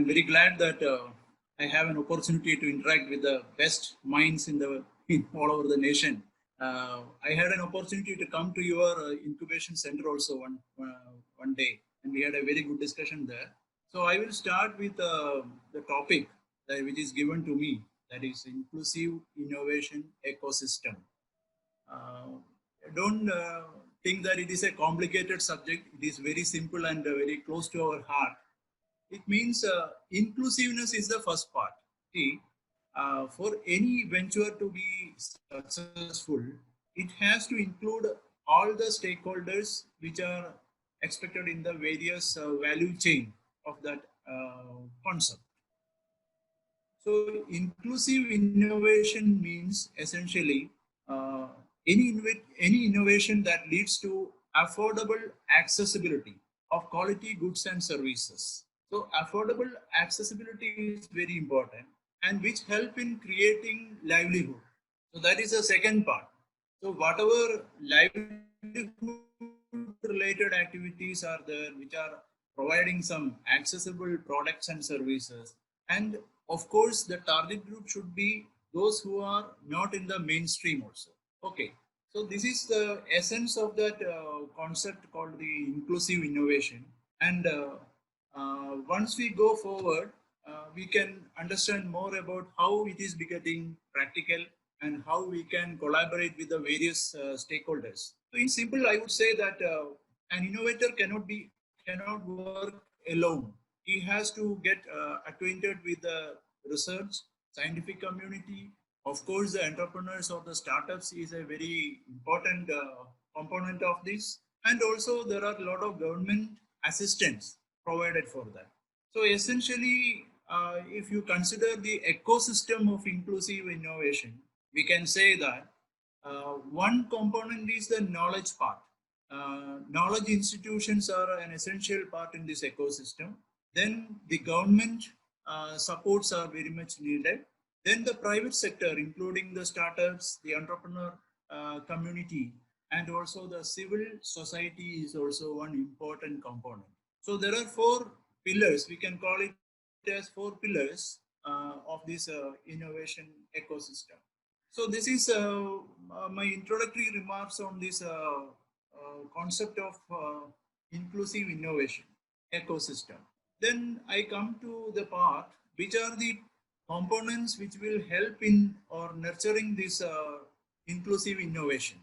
very glad that I have an opportunity to interact with the best minds in all over the nation. I had an opportunity to come to your incubation center also one day, and we had a very good discussion there. So I will start with the topic which is given to me, that is inclusive innovation ecosystem. Don't think that it is a complicated subject. It is very simple and very close to our heart. It means inclusiveness is the first part. See, for any venture to be successful, it has to include all the stakeholders which are expected in the various value chain of that concept. So inclusive innovation means essentially uh, any innovation that leads to affordable accessibility of quality goods and services. So affordable accessibility is very important and which help in creating livelihood. So that is the second part. So whatever livelihood related activities are there which are providing some accessible products and services, and of course the target group should be those who are not in the mainstream also. Okay, so this is the essence of that concept called the inclusive innovation. And once we go forward, we can understand more about how it is becoming practical and how we can collaborate with the various stakeholders. So in simple, I would say that an innovator cannot work alone. He has to get acquainted with the research, scientific community. Of course, the entrepreneurs or the startups is a very important component of this. And also, there are a lot of government assistance provided for that. So, essentially, if you consider the ecosystem of inclusive innovation, we can say that one component is the knowledge part. Knowledge institutions are an essential part in this ecosystem. Then the government supports are very much needed. Then the private sector, including the startups, the entrepreneur community, and also the civil society is also one important component. So there are four pillars. We can call it as four pillars of this innovation ecosystem. So this is my introductory remarks on this concept of inclusive innovation ecosystem. Then I come to the part which are the components which will help in or nurturing this inclusive innovation.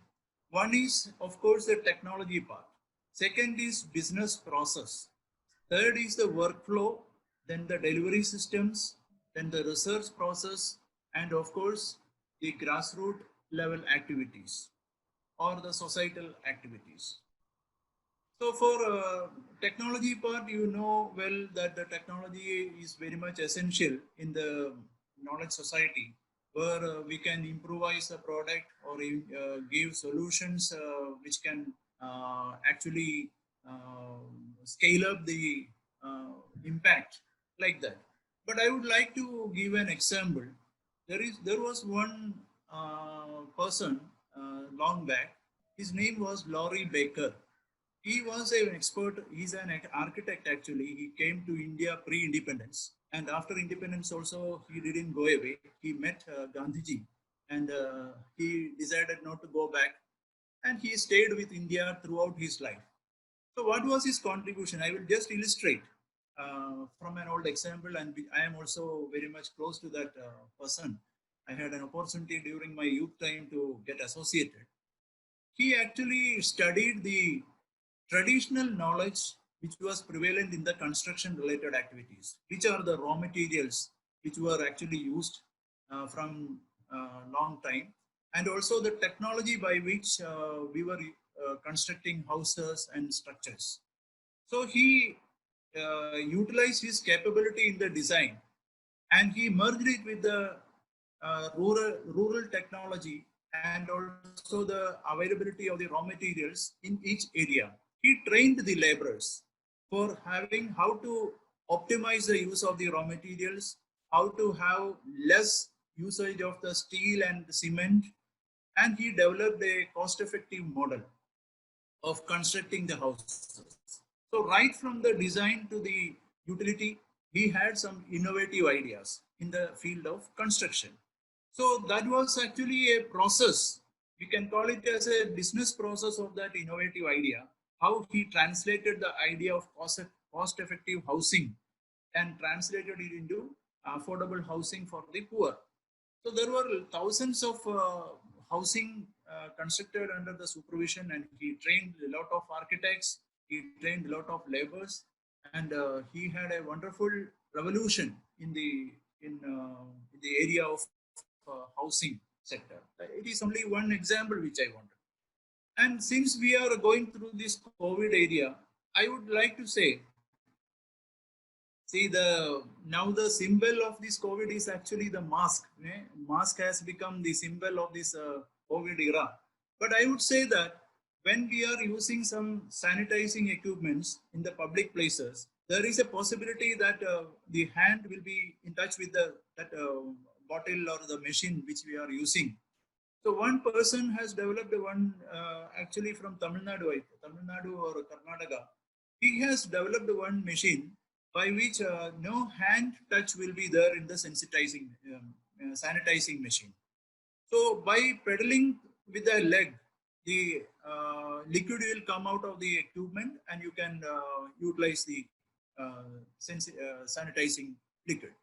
One is, of course, the technology part. Second is business process. Third is the workflow, then the delivery systems, then the research process, and of course, the grassroots level activities or the societal activities. So for technology part, you know well that the technology is very much essential in the knowledge society, where we can improvise the product or give solutions which can actually scale up the impact like that. But I would like to give an example. There was one person long back. His name was Laurie Baker. He was an expert. He's an architect actually. He came to India pre-independence, and after independence also he didn't go away. He met Gandhiji, and he decided not to go back, and he stayed with India throughout his life. So, what was his contribution? I will just illustrate from an old example, and I am also very much close to that person. I had an opportunity during my youth time to get associated. He actually studied the traditional knowledge which was prevalent in the construction related activities, which are the raw materials which were actually used from long time, and also the technology by which we were constructing houses and structures. So he utilized his capability in the design, and he merged it with the rural technology and also the availability of the raw materials in each area. He trained the laborers for having how to optimize the use of the raw materials, how to have less usage of the steel and the cement, and he developed a cost-effective model of constructing the houses. So right from the design to the utility, he had some innovative ideas in the field of construction. So that was actually a process. We can call it as a business process of that innovative idea, how he translated the idea of cost-effective housing and translated it into affordable housing for the poor. So there were thousands of housing constructed under the supervision, and he trained a lot of architects, he trained a lot of laborers, and he had a wonderful revolution in the area of housing sector. It is only one example which I wanted. And since we are going through this COVID area, I would like to say, see the now the symbol of this COVID is actually the mask. Mask has become the symbol of this COVID era. But I would say that when we are using some sanitizing equipments in the public places, there is a possibility that the hand will be in touch with the that bottle or the machine which we are using. So one person has developed one actually from Tamil Nadu or Karnataka. He has developed one machine by which no hand touch will be there in the sanitizing machine. So by pedaling with the leg, the liquid will come out of the equipment, and you can utilize the sanitizing liquid.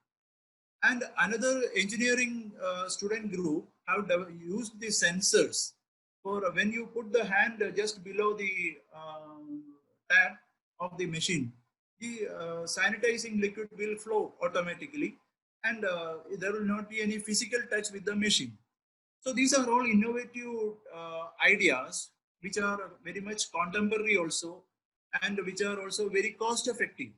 And another engineering student group have used the sensors for when you put the hand just below the tap of the machine, the sanitizing liquid will flow automatically, and there will not be any physical touch with the machine. So these are all innovative ideas which are very much contemporary also, and which are also very cost effective.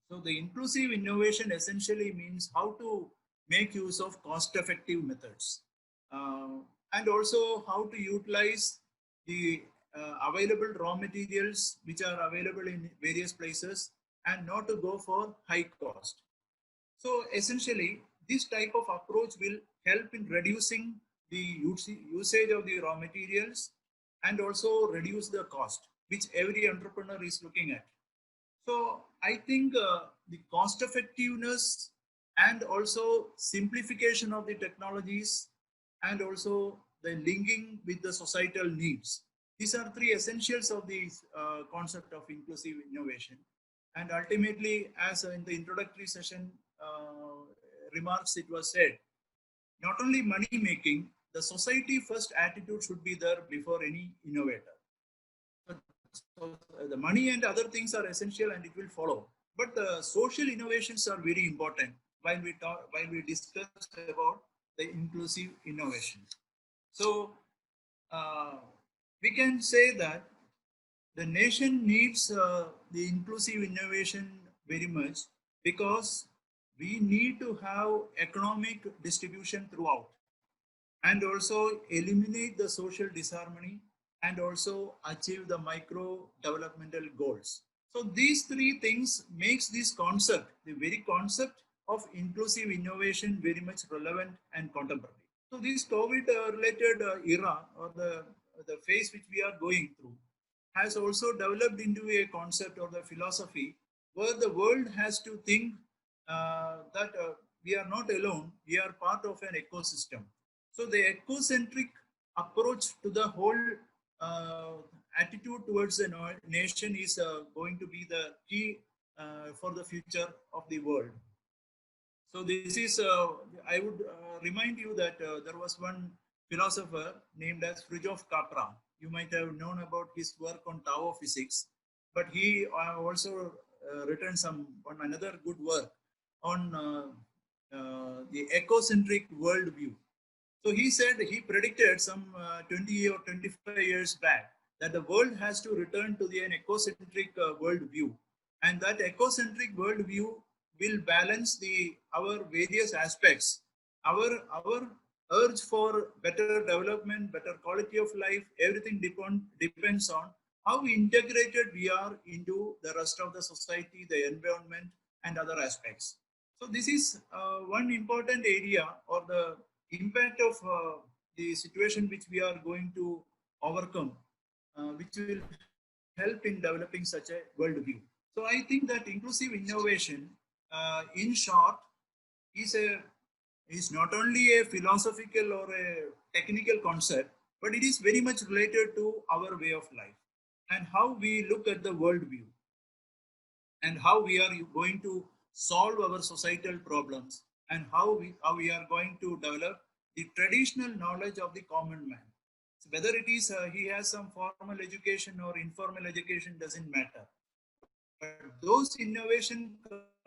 So the inclusive innovation essentially means how to make use of cost-effective methods, uh, and also how to utilize the available raw materials which are available in various places, and not to go for high cost. So essentially, this type of approach will help in reducing the usage of the raw materials, and also reduce the cost, which every entrepreneur is looking at. So I think the cost effectiveness and also simplification of the technologies, and also the linking with the societal needs. These are three essentials of the concept of inclusive innovation. And ultimately, as in the introductory session remarks, it was said, not only money making, the society first attitude should be there before any innovator. So the money and other things are essential, and it will follow. But the social innovations are very important while we discuss about the inclusive innovation. So uh, we can say that the nation needs the inclusive innovation very much, because we need to have economic distribution throughout, and also eliminate the social disharmony, and also achieve the micro developmental goals. So these three things makes this concept, the very concept of inclusive innovation, very much relevant and contemporary. So this COVID related era, or the phase which we are going through, has also developed into a concept or the philosophy where the world has to think that we are not alone, we are part of an ecosystem. So the ecocentric approach to the whole uh, attitude towards the nation is going to be the key for the future of the world. So this is, I would remind you that there was one philosopher named as Fritjof Capra. You might have known about his work on Tao physics, but he also written one another good work on the ecocentric worldview. So he said, he predicted some 20 or 25 years back that the world has to return to an ecocentric worldview. And that ecocentric worldview will balance our various aspects. Our urge for better development, better quality of life, everything depends on how integrated we are into the rest of the society, the environment, and other aspects. So this is one important area, or the impact of the situation which we are going to overcome, which will help in developing such a worldview. So I think that inclusive innovation in short, is not only a philosophical or a technical concept, but it is very much related to our way of life and how we look at the world view and how we are going to solve our societal problems and how we are going to develop the traditional knowledge of the common man. So whether it is he has some formal education or informal education doesn't matter. But those innovation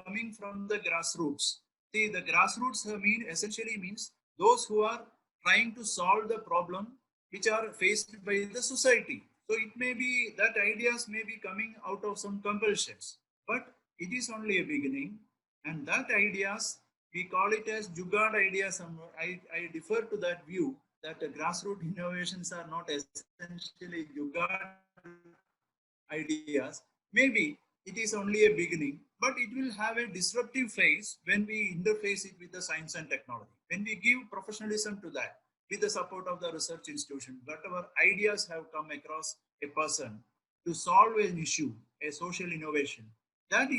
coming from the grassroots. See, the grassroots essentially means those who are trying to solve the problem which are faced by the society. So it may be that ideas may be coming out of some compulsions, but it is only a beginning. And that ideas, we call it as Jugaad ideas. I defer to that view that the grassroots innovations are not essentially Jugaad ideas. Maybe it is only a beginning, but it will have a disruptive phase when we interface it with the science and technology. When we give professionalism to that, with the support of the research institution, whatever ideas have come across a person to solve an issue, a social innovation, that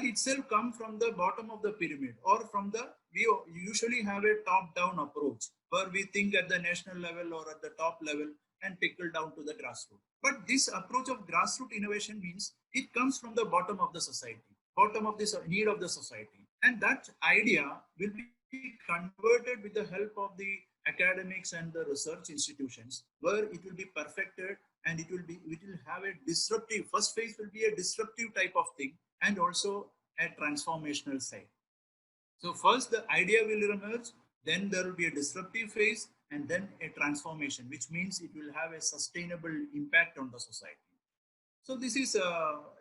itself come from the bottom of the pyramid or from the we usually have a top down approach where we think at the national level or at the top level and trickle down to the grassroots. But this approach of grassroots innovation means it comes from the bottom of the society, bottom of this need of the society, and that idea will be converted with the help of the academics and the research institutions, where it will be perfected and it will have a disruptive. First phase will be a disruptive type of thing, and also a transformational side. So first the idea will emerge, then there will be a disruptive phase, and then a transformation, which means it will have a sustainable impact on the society. So this is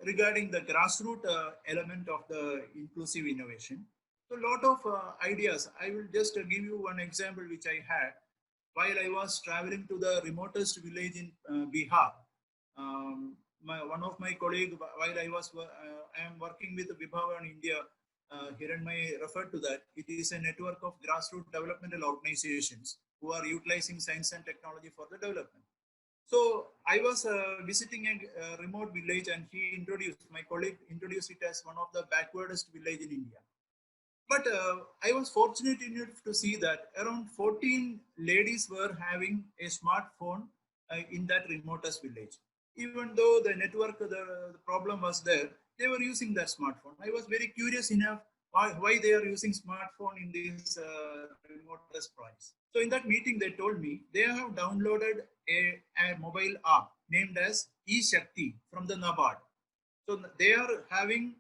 regarding the grassroots element of the inclusive innovation. So a lot of ideas. I will just give you one example which I had while I was traveling to the remotest village in Bihar. One of my colleague, while I am working with Vibhavan India, Hiranmay referred to that. It is a network of grassroots developmental organizations who are utilizing science and technology for the development. So I was visiting a remote village, and my colleague introduced it as one of the backwardest village in India. But I was fortunate enough to see that around 14 ladies were having a smartphone in that remotest village. Even though the network, the problem was there, they were using that smartphone. I was very curious enough why they are using smartphone in this remotest place. So in that meeting, they told me they have downloaded a mobile app named as eShakti from the NABARD. So they are having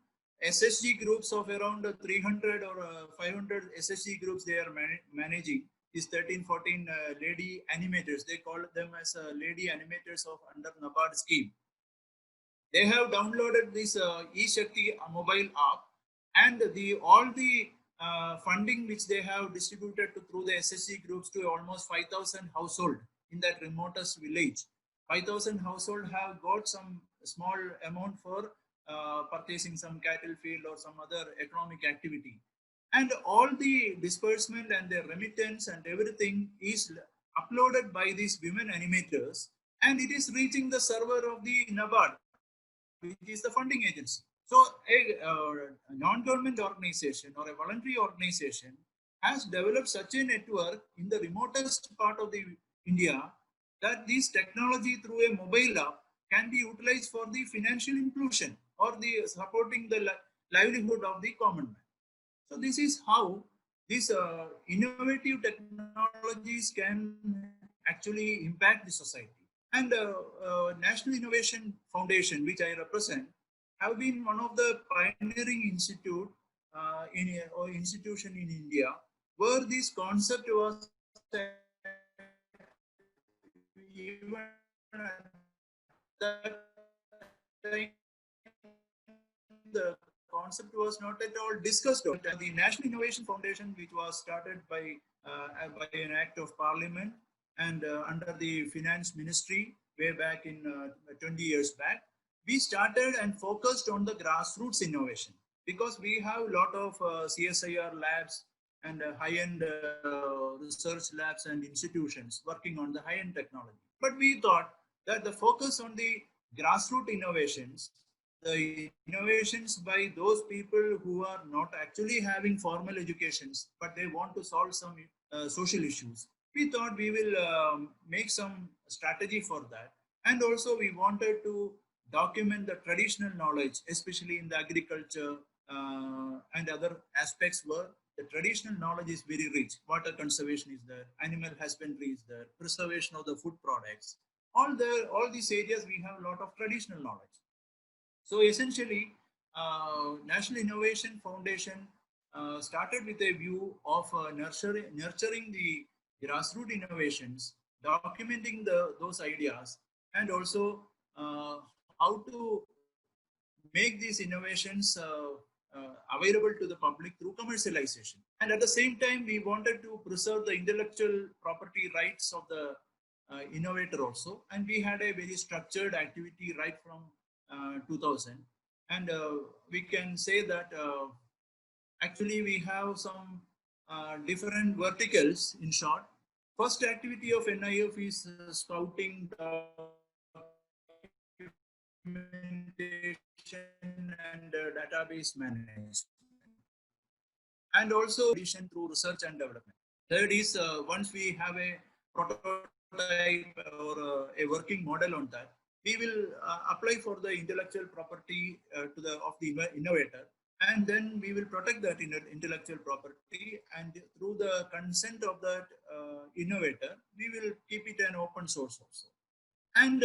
SSG groups of around 300 or 500 SSG groups they are managing. These 13, 14 lady animators, they call them as lady animators of under NABARD scheme. They have downloaded this eShakti mobile app, and the all the funding which they have distributed through the SSG groups to almost 5,000 household in that remotest village. 5,000 household have got some small amount for purchasing some cattle field or some other economic activity. And all the disbursement and the remittance and everything is uploaded by these women animators, and it is reaching the server of the NABARD, which is the funding agency. So a non-government organization or a voluntary organization has developed such a network in the remotest part of the India that this technology through a mobile app can be utilized for the financial inclusion or the supporting the livelihood of the common man. So this is how these innovative technologies can actually impact the society. And National Innovation Foundation, which I represent, have been one of the pioneering or institution in India where this concept was even at that time the concept was not at all discussed. The National Innovation Foundation, which was started by an act of Parliament and under the Finance Ministry way back in 20 years back, we started and focused on the grassroots innovation because we have a lot of CSIR labs and high-end research labs and institutions working on the high-end technology. But we thought that the focus on the grassroots innovations the innovations by those people who are not actually having formal educations, but they want to solve some social issues. We thought we will make some strategy for that. And also we wanted to document the traditional knowledge, especially in the agriculture and other aspects where the traditional knowledge is very rich. Water conservation is there, animal husbandry is there, preservation of the food products. All these areas we have a lot of traditional knowledge. So essentially, National Innovation Foundation started with a view of nurturing the grassroots innovations, documenting those ideas, and also how to make these innovations available to the public through commercialization. And at the same time, we wanted to preserve the intellectual property rights of the innovator also. And we had a very structured activity right from 2000. And we can say that actually we have some different verticals in short. First activity of NIF is scouting, documentation, and database management, and also addition through research and development. Third is once we have a prototype or a working model on that, we will apply for the intellectual property to the of the innovator, and then we will protect that intellectual property, and through the consent of that innovator, we will keep it an open source also. And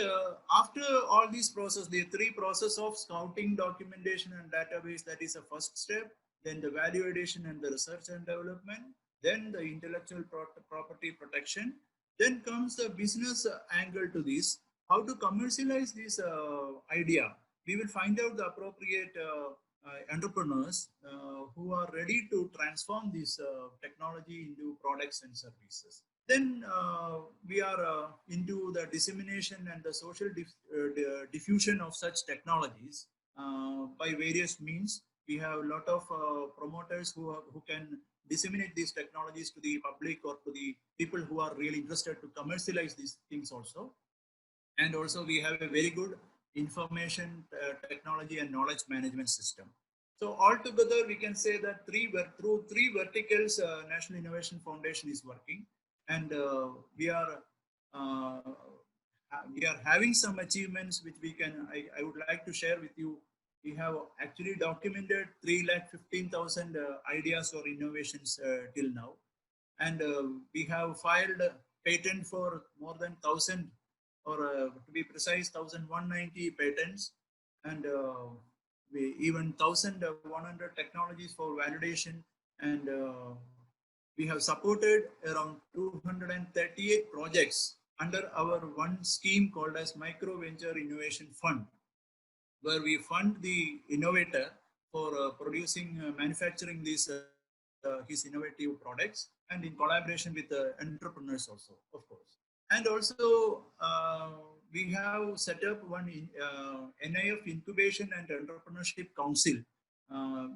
after all these process, the three process of scouting, documentation, and database, that is a first step. Then the value addition and the research and development. Then the intellectual property protection. Then comes the business angle to this. How to commercialize this idea. We will find out the appropriate entrepreneurs who are ready to transform this technology into products and services. Then we are into the dissemination and the social diffusion of such technologies by various means. We have a lot of promoters who can disseminate these technologies to the public or to the people who are really interested to commercialize these things also. And also we have a very good information technology and knowledge management system. So altogether, we can say that through three verticals, National Innovation Foundation is working, and uh, we are having some achievements which I would like to share with you. We have actually documented 3,15,000 ideas or innovations till now, and we have filed patent for more than 1,000, or to be precise, 1,190 patents, and we even 1,100 technologies for validation, and we have supported around 238 projects under our one scheme called as Micro Venture Innovation Fund, where we fund the innovator for producing, manufacturing these his innovative products, and in collaboration with entrepreneurs also, of course. And also, we have set up one NIF Incubation and Entrepreneurship Council,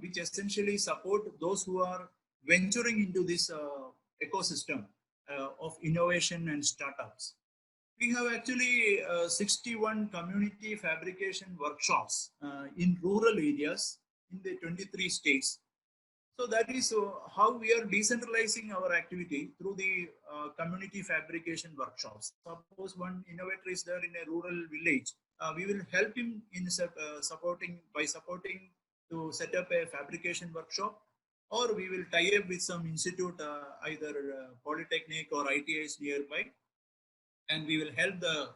which essentially support those who are venturing into this ecosystem of innovation and startups. We have actually 61 community fabrication workshops in rural areas in the 23 states. So that is how we are decentralizing our activity through the community fabrication workshops. Suppose one innovator is there in a rural village, we will help him in supporting to set up a fabrication workshop, or we will tie up with some institute, either polytechnic or ITIs nearby, and we will help the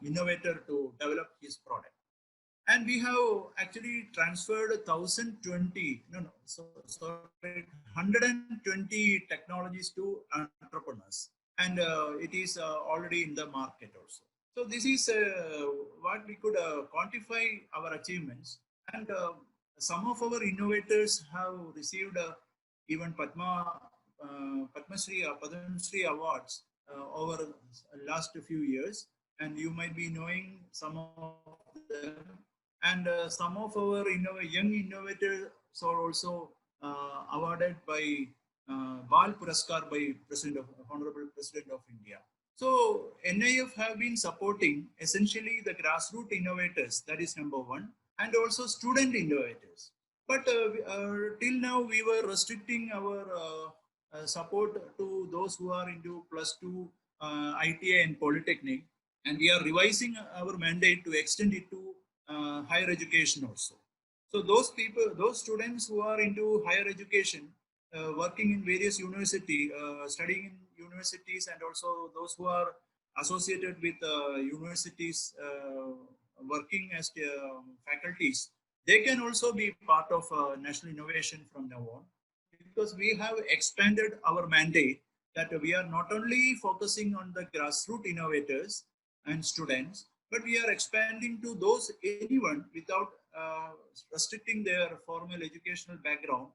innovator to develop his product. And we have actually transferred 1,020, no, no, so, sorry, 120 technologies to entrepreneurs. And it is already in the market also. So this is what we could quantify our achievements. And some of our innovators have received even Padma Shri awards over the last few years. And you might be knowing some of them. And some of our young innovators are also awarded by Bal Puraskar by Honorable President of India. So NIF have been supporting essentially the grassroots innovators. That is number one. and also student innovators. But till now, we were restricting our support to those who are into plus two ITI and Polytechnic, and we are revising our mandate to extend it to higher education also. So those people, those students who are into higher education, working in various university, studying in universities, and also those who are associated with universities, working as faculties, they can also be part of national innovation from now on, because we have expanded our mandate that we are not only focusing on the grassroots innovators and students, but we are expanding to those anyone without restricting their formal educational background.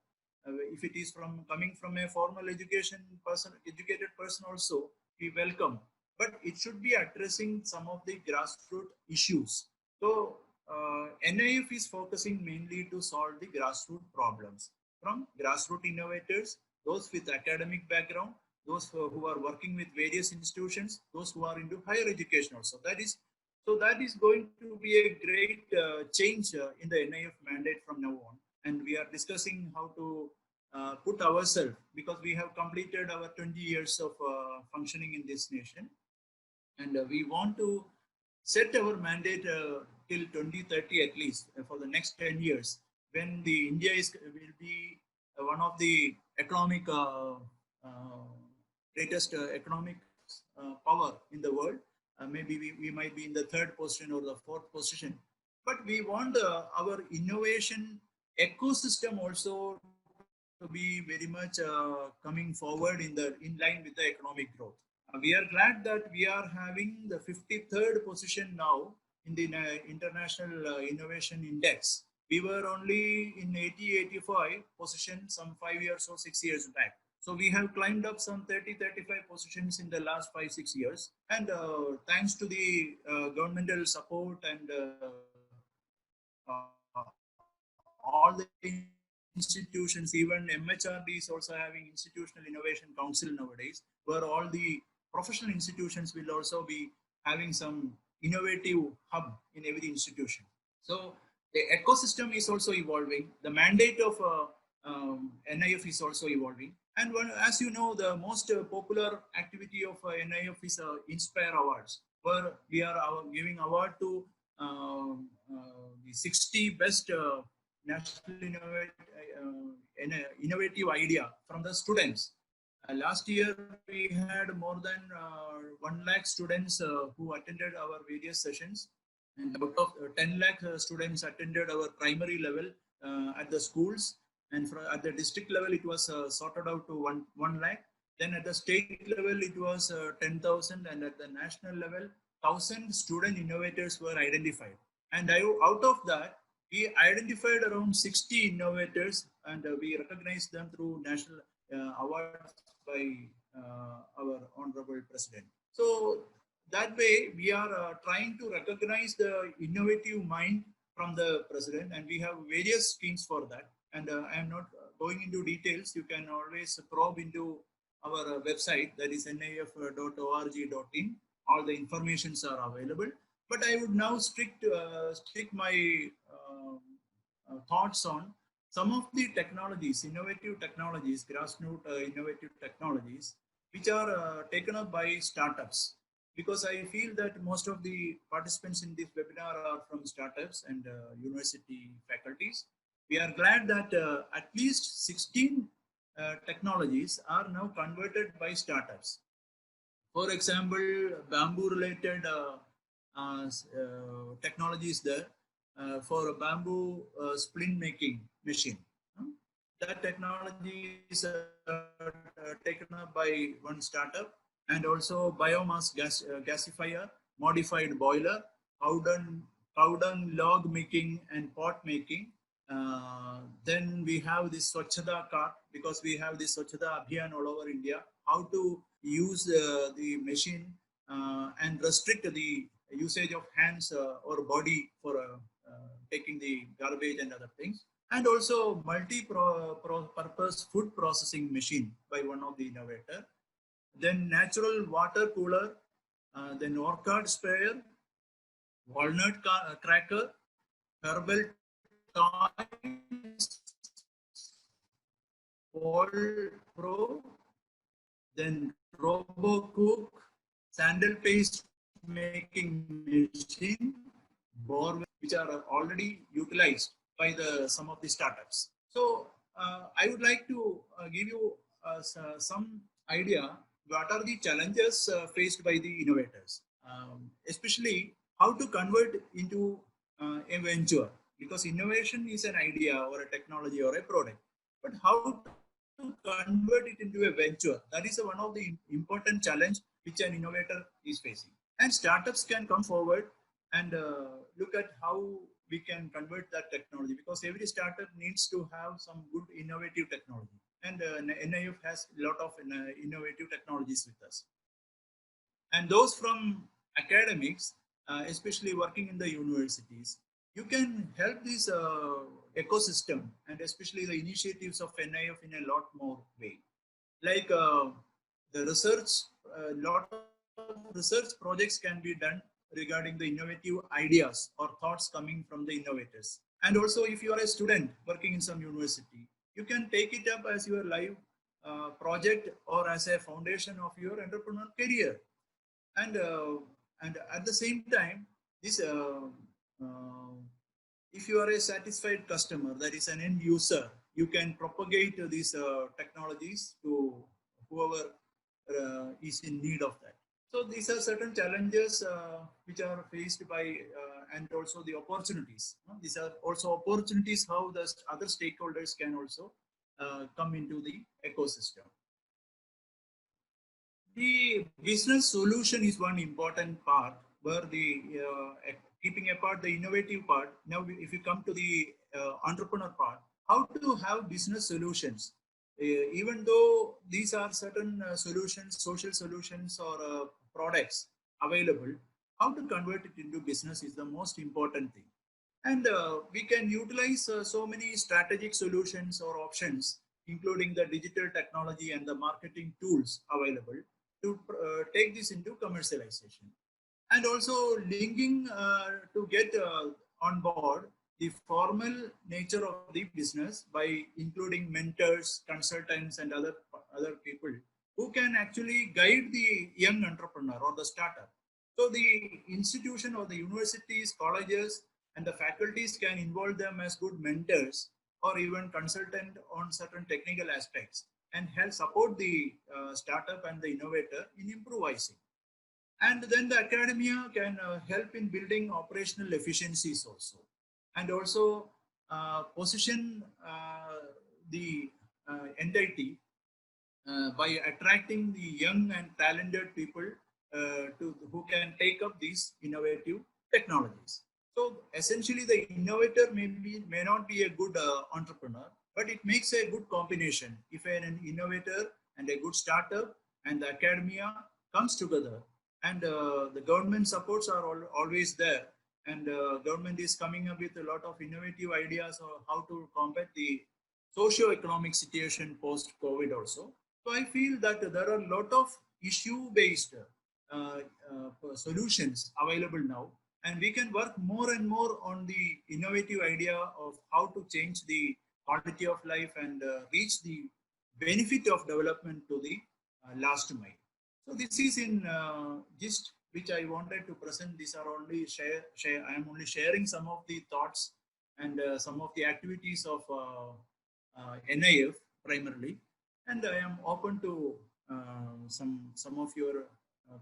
If it is from coming from a formal education person, educated person also, we welcome. But it should be addressing some of the grassroots issues. So NIF is focusing mainly to solve the grassroots problems from grassroots innovators, those with academic background, those who are working with various institutions, those who are into higher education also. That is going to be a great change in the NIF mandate from now on. And we are discussing how to put ourselves, because we have completed our 20 years of functioning in this nation, and we want to set our mandate till 2030 at least, for the next 10 years, when the India is will be one of the economic greatest economic power in the world. Maybe we might be in the third position or the fourth position, but we want our innovation ecosystem also to be very much coming forward in line with the economic growth. We are glad that we are having the 53rd position now in the International Innovation Index. We were only in 80-85 position some 5 years or 6 years back. So we have climbed up some 30-35 positions in the last 5-6 years. And thanks to the governmental support and all the institutions, even MHRD is also having Institutional Innovation Council nowadays, where all the professional institutions will also be having some innovative hub in every institution. So the ecosystem is also evolving. The mandate of NIF is also evolving. And as you know, the most popular activity of NIF is Inspire Awards, where we are giving award to the 60 best national innovative idea from the students. Last year, we had more than 1 lakh students who attended our various sessions. And out of 10 lakh students attended our primary level at the schools. And at the district level, it was sorted out to 1 lakh. Then at the state level, it was 10,000. And at the national level, 1,000 student innovators were identified. And out of that, we identified around 60 innovators, and we recognized them through national awards by our honorable president. So that way, we are trying to recognize the innovative mind from the president, and we have various schemes for that. And I am not going into details. You can always probe into our website, that is nif.org.in. All the informations are available. But I would now stick my thoughts on some of the technologies, innovative technologies, grassroots innovative technologies, which are taken up by startups. Because I feel that most of the participants in this webinar are from startups and university faculties. We are glad that at least 16 technologies are now converted by startups. For example, bamboo related technologies there for a bamboo splint making machine. That technology is taken up by one startup, and also biomass gasifier, modified boiler, cow dung log making and pot making. Then we have this Swachhata cart, because we have this Swachhata Abhiyan all over India. How to use the machine and restrict the usage of hands or body for taking the garbage and other things. And also multi-purpose food processing machine by one of the innovator. Then natural water cooler, then orchard sprayer, walnut cracker, herbal toys, Paul Pro, then RoboCook, sandal paste making machine, borewell, which are already utilized by the some of the startups. So I would like to give you some idea what are the challenges faced by the innovators, especially how to convert into a venture, because innovation is an idea or a technology or a product, but how to convert it into a venture, that is one of the important challenge which an innovator is facing. And startups can come forward and look at how we can convert that technology, because every startup needs to have some good innovative technology, and NIF has a lot of innovative technologies with us. And those from academics, especially working in the universities, you can help this ecosystem and especially the initiatives of NIF in a lot more way. Like the research, a lot of research projects can be done regarding the innovative ideas or thoughts coming from the innovators. And also, if you are a student working in some university, you can take it up as your live project or as a foundation of your entrepreneur career. And at the same time, this uh, if you are a satisfied customer, that is an end user, you can propagate these technologies to whoever is in need of that. So these are certain challenges which are faced by and also the opportunities. These are also opportunities how the other stakeholders can also come into the ecosystem. The business solution is one important part where the keeping apart the innovative part. Now, if you come to the entrepreneur part, how to have business solutions, even though these are certain solutions, social solutions or products available, how to convert it into business is the most important thing. And we can utilize so many strategic solutions or options, including the digital technology and the marketing tools available to take this into commercialization. And also linking to get on board the formal nature of the business by including mentors, consultants, and other people who can actually guide the young entrepreneur or the startup. So the institution or the universities, colleges, and the faculties can involve them as good mentors or even consultant on certain technical aspects and help support the startup and the innovator in improvising. And then the academia can help in building operational efficiencies also, and also position the entity by attracting the young and talented people who can take up these innovative technologies. So essentially, the innovator may not be a good entrepreneur, but it makes a good combination. If an innovator and a good startup and the academia comes together, and the government supports are always there, and government is coming up with a lot of innovative ideas on how to combat the socio-economic situation post-COVID also. So I feel that there are a lot of issue-based solutions available now, and we can work more and more on the innovative idea of how to change the quality of life and reach the benefit of development to the last mile. So this is in gist which I wanted to present. These are only share. I am only sharing some of the thoughts and some of the activities of NIF primarily, and I am open to some of your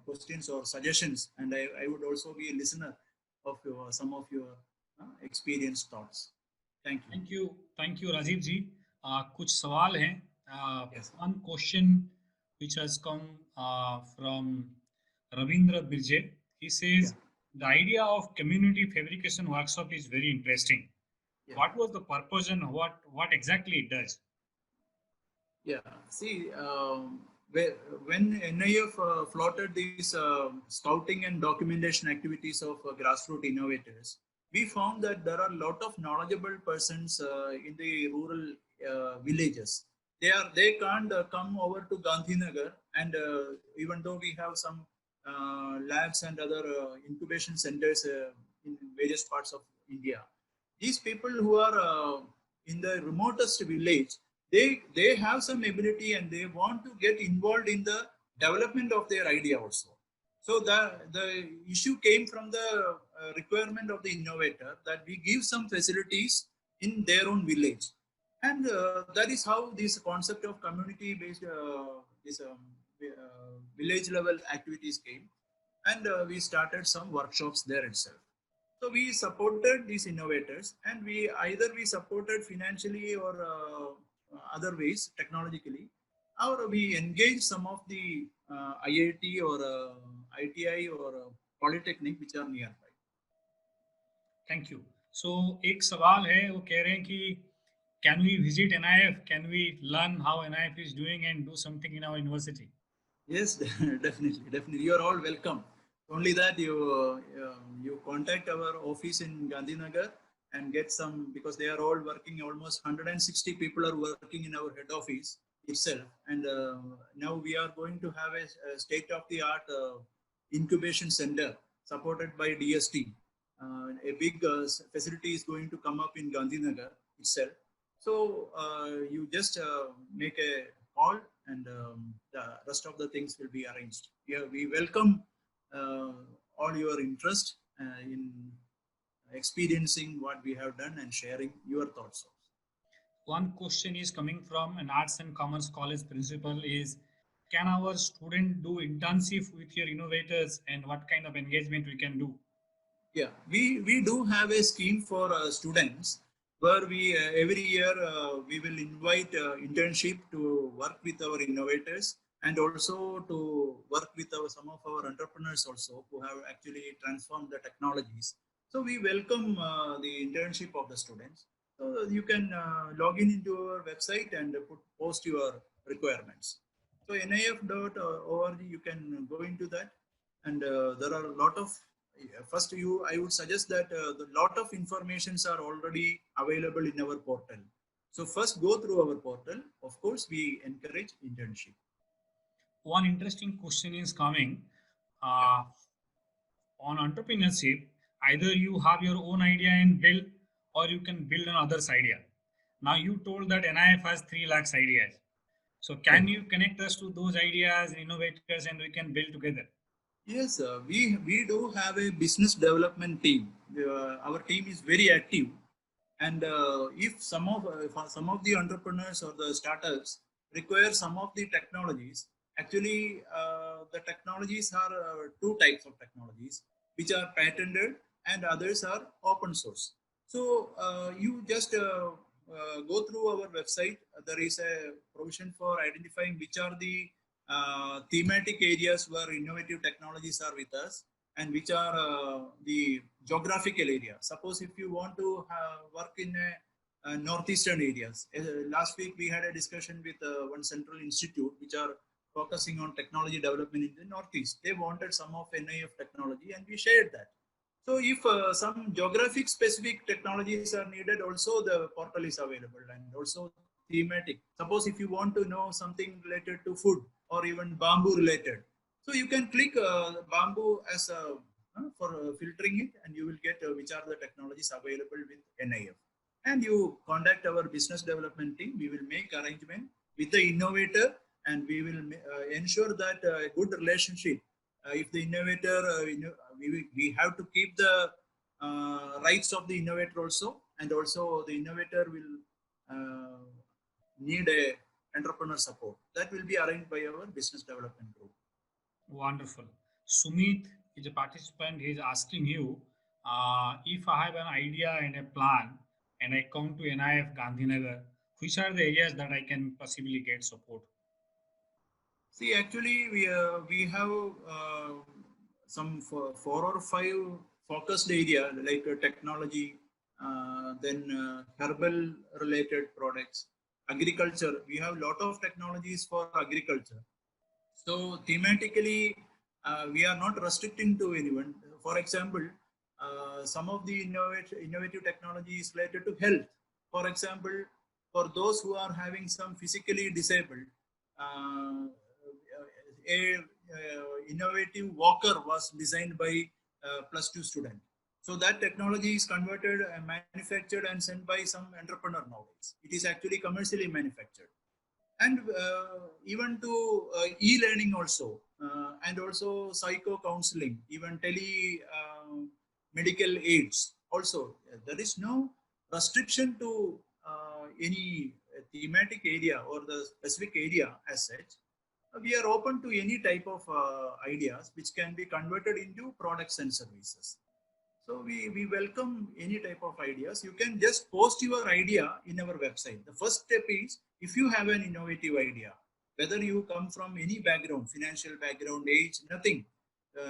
questions or suggestions, and I would also be a listener of some of your experienced thoughts. Thank you. Thank you, Rajiv ji. कुछ सवाल हैं. Yes. One question which has come from Ravindra Birje. He Yeah. says the idea of community fabrication workshop is very interesting. Yeah. What was the purpose and what exactly it does? Yeah, see, when NIF floated these scouting and documentation activities of grassroots innovators, we found that there are a lot of knowledgeable persons in the rural villages. They can't come over to Gandhinagar, and even though we have some labs and other incubation centers in various parts of India, these people who are in the remotest village, they have some ability and they want to get involved in the development of their idea also. So the issue came from the requirement of the innovator that we give some facilities in their own village, and that is how this concept of community based this village level activities came, and we started some workshops there itself. So we supported these innovators, and we supported financially or other ways technologically, or we engaged some of the IIT or ITI or polytechnic which are nearby. Thank you. So एक सवाल है, वो कह रहे हैं कि can we visit NIF, can we learn how NIF is doing and do something in our university? Yes, definitely, definitely. You are all welcome. Only that you contact our office in Gandhinagar and get some, because they are all working. Almost 160 people are working in our head office itself, and now we are going to have a state-of-the-art incubation center supported by DST. A big facility is going to come up in Gandhinagar itself. So you just make a call, and the rest of the things will be arranged. Yeah, we welcome uh, all your interest in experiencing what we have done and sharing your thoughts also. One question is coming from an arts and commerce college principal is, can our student do internship with your innovators, and what kind of engagement we can do? Yeah, we do have a scheme for students where we every year we will invite internship to work with our innovators, and also to work with some of our entrepreneurs also who have actually transformed the technologies. So we welcome the internship of the students. So you can log in into our website and post your requirements. So nif.org, you can go into that, and there are a lot of, first I would suggest that the lot of informations are already available in our portal. So first go through our portal. Of course, we encourage internship. One interesting question is coming Yeah. on entrepreneurship. Either you have your own idea and build, or you can build on others' idea. Now you told that NIF has 3 lakhs ideas. So can Right. you connect us to those ideas, innovators, and we can build together? Yes, we do have a business development team. Our team is very active, and if some of the entrepreneurs or the startups require some of the technologies, actually the technologies are two types of technologies, which are patented and others are open source. So you just go through our website. There is a provision for identifying which are the thematic areas where innovative technologies are with us, and which are the geographical area. Suppose if you want to work in a northeastern areas. Last week we had a discussion with one central institute which are focusing on technology development in the northeast. They wanted some of NIF technology, and we shared that. So if some geographic specific technologies are needed, also the portal is available, and also thematic. Suppose if you want to know something related to food or even bamboo related, so you can click bamboo as a for filtering it, and you will get which are the technologies available with NIF. And you contact our business development team. We will make arrangement with the innovator, and we will ensure that a good relationship. If the innovator, we have to keep the rights of the innovator also, and also the innovator will need a entrepreneur support. That will be arranged by our business development group. Wonderful. Sumit is a participant. He is asking you, if I have an idea and a plan and I come to NIF Gandhinagar, which are the areas that I can possibly get support? See, actually, we have some four or five focused area like technology, then herbal related products, agriculture. We have a lot of technologies for agriculture. So thematically, we are not restricting to anyone. For example, some of the innovative technology is related to health. For example, for those who are having some physically disabled, a innovative walker was designed by plus two student. So that technology is converted and manufactured and sent by some entrepreneur nowadays. It is actually commercially manufactured. And even to e-learning also, and also psycho counseling, even tele medical aids also. There is no restriction to any thematic area or the specific area as such. We are open to any type of ideas which can be converted into products and services. So we welcome any type of ideas. You can just post your idea in our website. The first step is, if you have an innovative idea, whether you come from any background, financial background, age, nothing.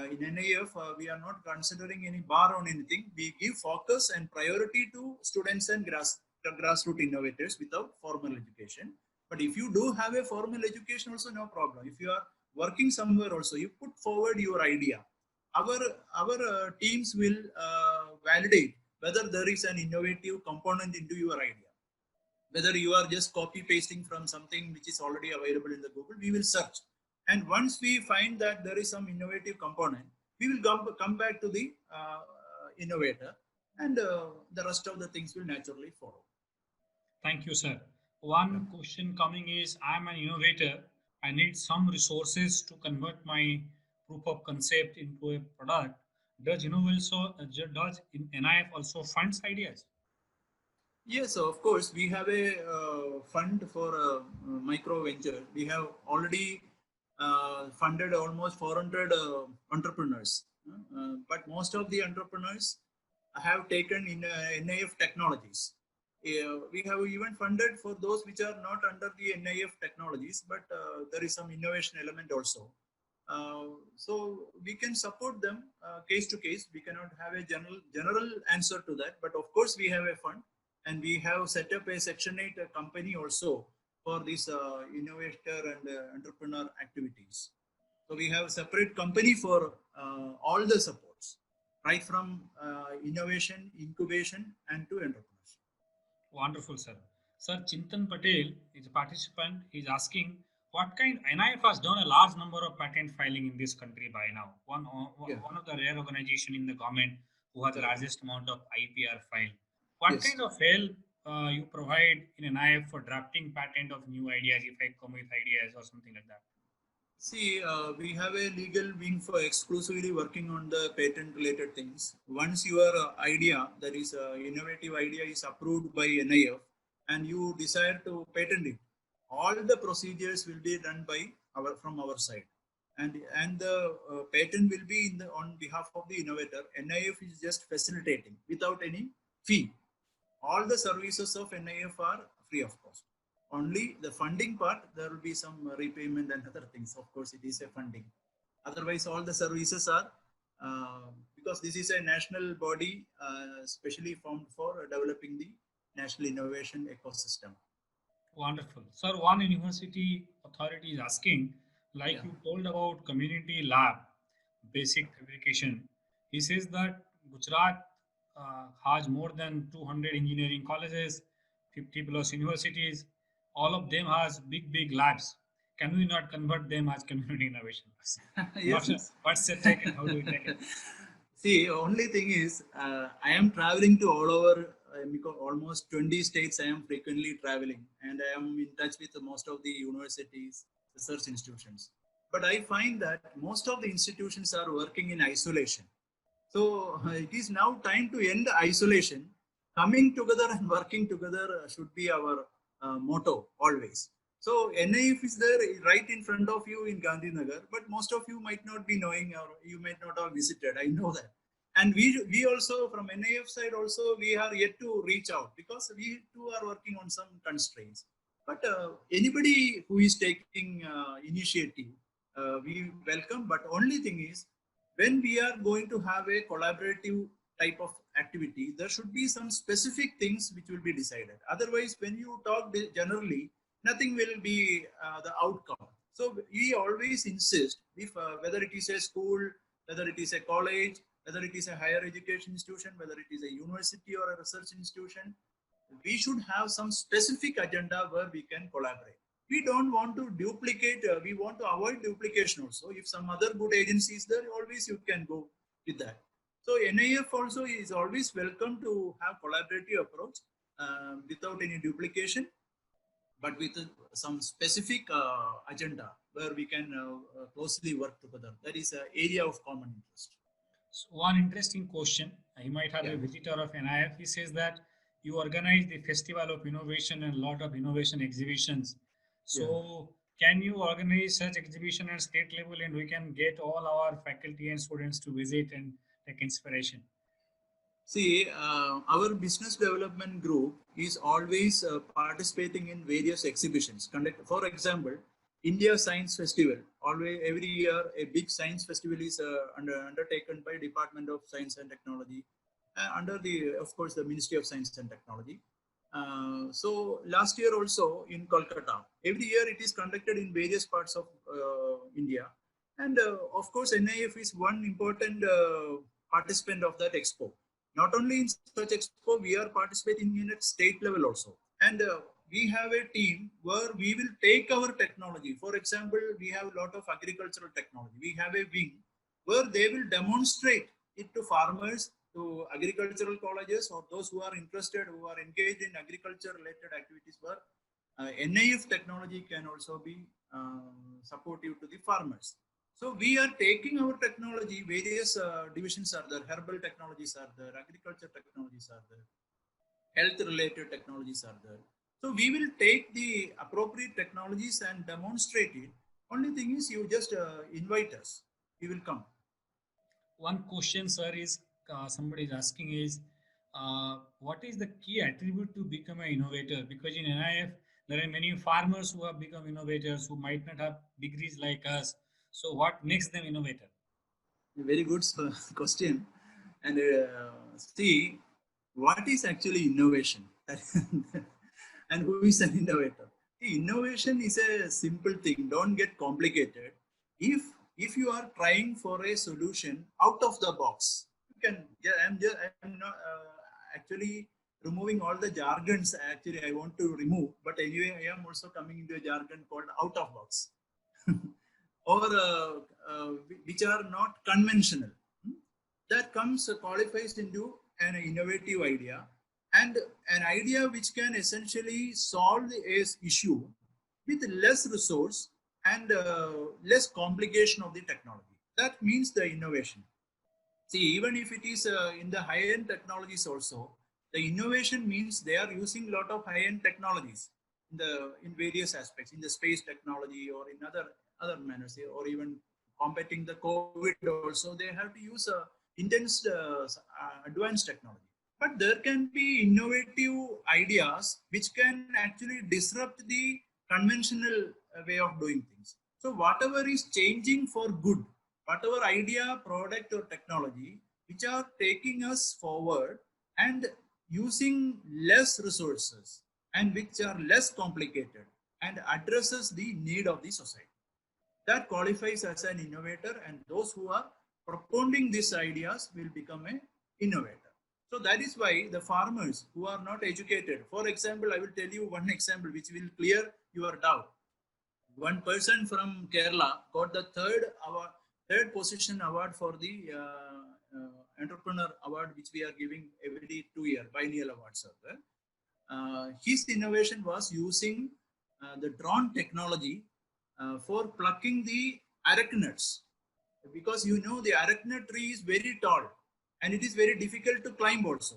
In NIF, we are not considering any bar on anything. We give focus and priority to students and grassroots innovators without formal education. But if you do have a formal education, also no problem. If you are working somewhere, also you put forward your idea. Our teams will validate whether there is an innovative component into your idea. Whether you are just copy pasting from something which is already available in the Google, we will search. And once we find that there is some innovative component, we will come back to the innovator, and the rest of the things will naturally follow. Thank you, sir. One question coming is, I'm an innovator. I need some resources to convert my proof of concept into a product. Does NIF also funds ideas? Yes, of course. We have a fund for micro venture. We have already funded almost 400 entrepreneurs. But most of the entrepreneurs have taken in NIF technologies. We have even funded for those which are not under the NIF technologies, but there is some innovation element also. So we can support them case to case. We cannot have a general answer to that, but of course we have a fund, and we have set up a Section 8 company also for this innovator and entrepreneur activities. So we have a separate company for all the supports, right from innovation, incubation, and to entrepreneurship. Wonderful, sir. Sir Chintan Patel is a participant. He's asking, what kind NIF has done a large number of patent filing in this country by now. One of the rare organization in the government who has the largest amount of IPR file. What Yes. kind of help you provide in NIF for drafting patent of new ideas, if I come with ideas or something like that? See, we have a legal wing for exclusively working on the patent related things. Once your idea, that is innovative idea, is approved by NIF and you desire to patent it, all the procedures will be done by from our side. And the patent will be on behalf of the innovator. NIF is just facilitating without any fee. All the services of NIF are free of cost. Only the funding part, there will be some repayment and other things. Of course, it is a funding. Otherwise, all the services are, because this is a national body specially formed for developing the national innovation ecosystem. Wonderful. Sir, one university authority is asking, like Yeah. you told about community lab, basic fabrication. He says that Gujarat has more than 200 engineering colleges, 50 plus universities. All of them has big labs. Can we not convert them as community innovation labs? Yes, yes. What's the take and how do we take it? See, only thing is, I am traveling to all over almost 20 states. I am frequently traveling, and I am in touch with most of the universities, research institutions. But I find that most of the institutions are working in isolation. So it is now time to end isolation. Coming together and working together should be our motto always. So NIF is there right in front of you in Gandhinagar, but most of you might not be knowing, or you might not have visited. I know that. And we also from NIF side also, we are yet to reach out because we too are working on some constraints. But anybody who is taking initiative, we welcome. But only thing is, when we are going to have a collaborative type of activity, there should be some specific things which will be decided. Otherwise, when you talk generally, nothing will be the outcome. So we always insist, if whether it is a school, whether it is a college, whether it is a higher education institution, whether it is a university or a research institution, we should have some specific agenda where we can collaborate. We don't want to duplicate, we want to avoid duplication also. If some other good agency is there, always you can go with that. So NIF also is always welcome to have collaborative approach without any duplication, but with some specific agenda where we can closely work together. That is an area of common interest. So one interesting question. He might have Yeah, a visitor of NIF. He says that you organize the Festival of Innovation and a lot of innovation exhibitions. yeah. So can you organize such exhibition at state level and we can get all our faculty and students to visit and take inspiration? See, our business development group is always participating in various exhibitions. For example, India Science Festival. Always every year, a big science festival is undertaken by Department of Science and Technology, under the, of course, the Ministry of Science and Technology. So last year also in Kolkata, every year it is conducted in various parts of India, and of course NIF is one important participant of that expo. Not only in such expo, we are participating in at state level also, and we have a team where we will take our technology. For example, we have a lot of agricultural technology. We have a wing where they will demonstrate it to farmers, to agricultural colleges, or those who are interested, who are engaged in agriculture related activities, where NIF technology can also be supportive to the farmers. So we are taking our technology, various divisions are there, herbal technologies are there, agriculture technologies are there, health related technologies are there. So we will take the appropriate technologies and demonstrate it. Only thing is you just invite us, we will come. One question, sir, is somebody is asking is what is the key attribute to become an innovator? Because in NIF, there are many farmers who have become innovators who might not have degrees like us. So, what makes them innovator? Very good question. And see, what is actually innovation? And who is an innovator? See, innovation is a simple thing. Don't get complicated. If if you are trying for a solution out of the box, you can. Yeah, I'm not actually removing all the jargons. Actually, I want to remove. But anyway, I am also coming into a jargon called out of box. Or which are not conventional. Hmm? That comes qualifies into an innovative idea, and an idea which can essentially solve a issue with less resource and less complication of the technology. That means the innovation. See, even if it is in the high-end technologies also, the innovation means they are using a lot of high-end technologies in various aspects, in the space technology or in other manners, or even combating the COVID also, they have to use intense advanced technology. But there can be innovative ideas which can actually disrupt the conventional way of doing things. So whatever is changing for good, whatever idea, product, or technology which are taking us forward and using less resources and which are less complicated and addresses the need of the society, that qualifies as an innovator, and those who are propounding these ideas will become an innovator. So that is why the farmers who are not educated, for example, I will tell you one example which will clear your doubt. One person from Kerala got the third position award for the entrepreneur award, which we are giving every 2 year biennial awards. His innovation was using the drone technology for plucking the arachnids, because the arachnid tree is very tall and it is very difficult to climb also.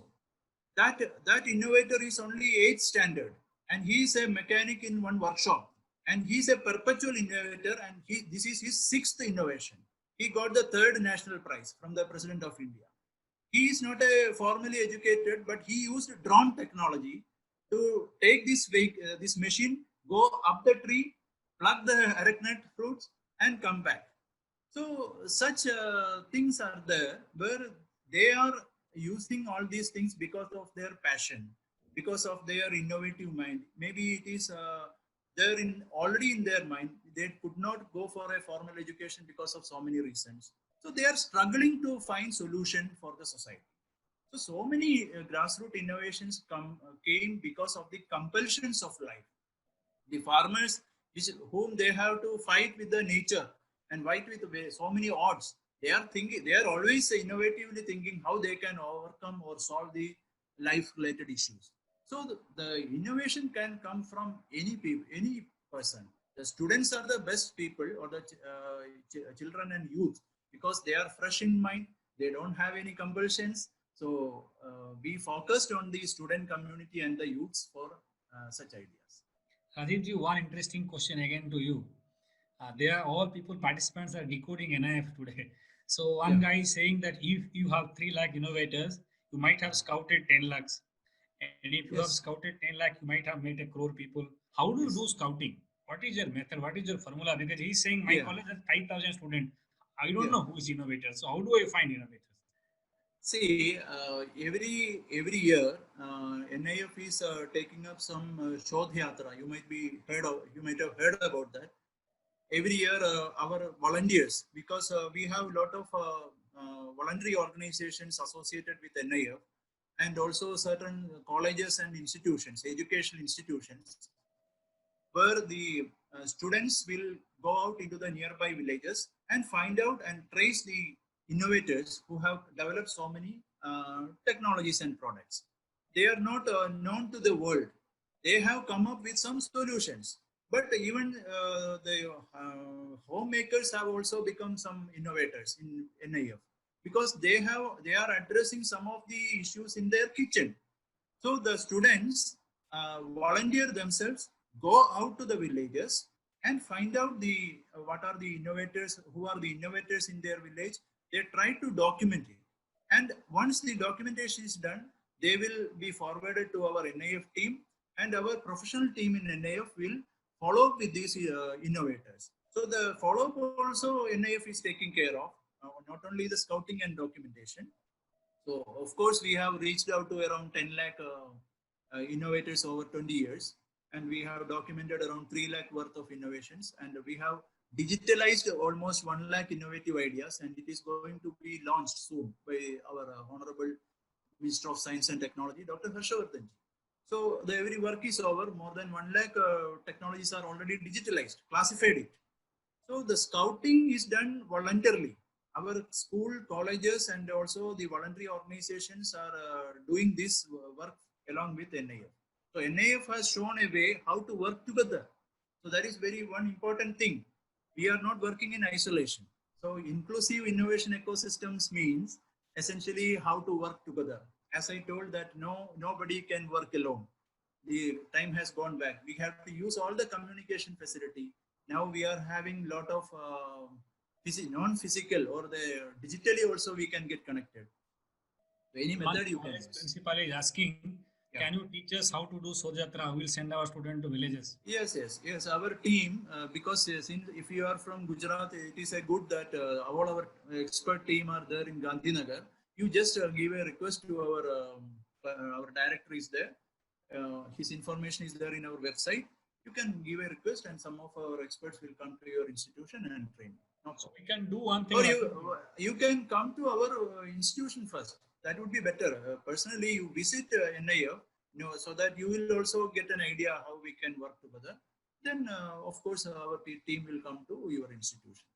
That innovator is only 8th standard, and he is a mechanic in one workshop, and he is a perpetual innovator, and this is his 6th innovation. He got the 3rd national prize from the President of India. He is not a formally educated, but he used drone technology to take this machine, go up the tree, pluck the arachnid fruits, and come back. So such things are there where they are using all these things because of their passion, because of their innovative mind. Maybe it is there in already in their mind. They could not go for a formal education because of so many reasons. So they are struggling to find solution for the society. So many grassroots innovations came because of the compulsions of life. The farmers, whom they have to fight with the nature and fight with so many odds, They are thinking, they are always innovatively thinking how they can overcome or solve the life related issues. So the innovation can come from any people, any person. The students are the best people, or the children and youth, because they are fresh in mind, they don't have any compulsions. So we focused on the student community and the youths for such ideas. Rajiv, one interesting question again to you. There are all people participants are decoding NIF today. So one Yeah. guy is saying that if you have 3 lakh innovators, you might have scouted 10 lakhs. And if you have Yes. scouted 10 lakh, you might have met a crore people. How do you do Yes. scouting? What is your method? What is your formula? Because he's saying my Yeah. college has 5,000 students. I don't Yeah. know who is innovator. So how do I find innovators? See, every year, NIF is taking up some Shodh Yatra. You might have heard about that. Every year, our volunteers, because we have a lot of voluntary organizations associated with NIF, and also certain colleges and institutions, educational institutions, where the students will go out into the nearby villages and find out and trace the innovators who have developed so many technologies and products. They are not known to the world. They have come up with some solutions. But even the homemakers have also become some innovators in NIF, because they are addressing some of the issues in their kitchen. So the students volunteer themselves, go out to the villages and find out the what are the innovators, who are the innovators in their village. They try to document it, and once the documentation is done, they will be forwarded to our NIF team, and our professional team in NIF will follow up with these innovators. So the follow up also NIF is taking care of, not only the scouting and documentation. So, of course, we have reached out to around 10 lakh innovators over 20 years, and we have documented around 3 lakh worth of innovations, and we have digitalized almost 1 lakh innovative ideas, and it is going to be launched soon by our Honorable Minister of Science and Technology, Dr. Harshavardhan. So, the every work is over. More than 1 lakh technologies are already digitalized, classified it. So the scouting is done voluntarily. Our school, colleges, and also the voluntary organizations are doing this work along with NIF. So NIF has shown a way how to work together. So that is very one important thing. We are not working in isolation. So inclusive innovation ecosystems means essentially how to work together. As I told that nobody can work alone. The time has gone back. We have to use all the communication facility. Now we are having lot of non-physical or the digitally also we can get connected. So any One method you can college use. principal is asking, Yeah. can you teach us how to do Sodhyatra? We'll send our student to villages. Yes. Our team, because since if you are from Gujarat, it is a good that all our expert team are there in Gandhinagar. You just give a request to our director is there. His information is there in our website. You can give a request, and some of our experts will come to your institution and train. No So problem. we can do one thing, Or Rajiv. you can come to our institution first. That would be better. Personally, you visit NIF, so that you will also get an idea how we can work together. Then, of course, our team will come to your institution.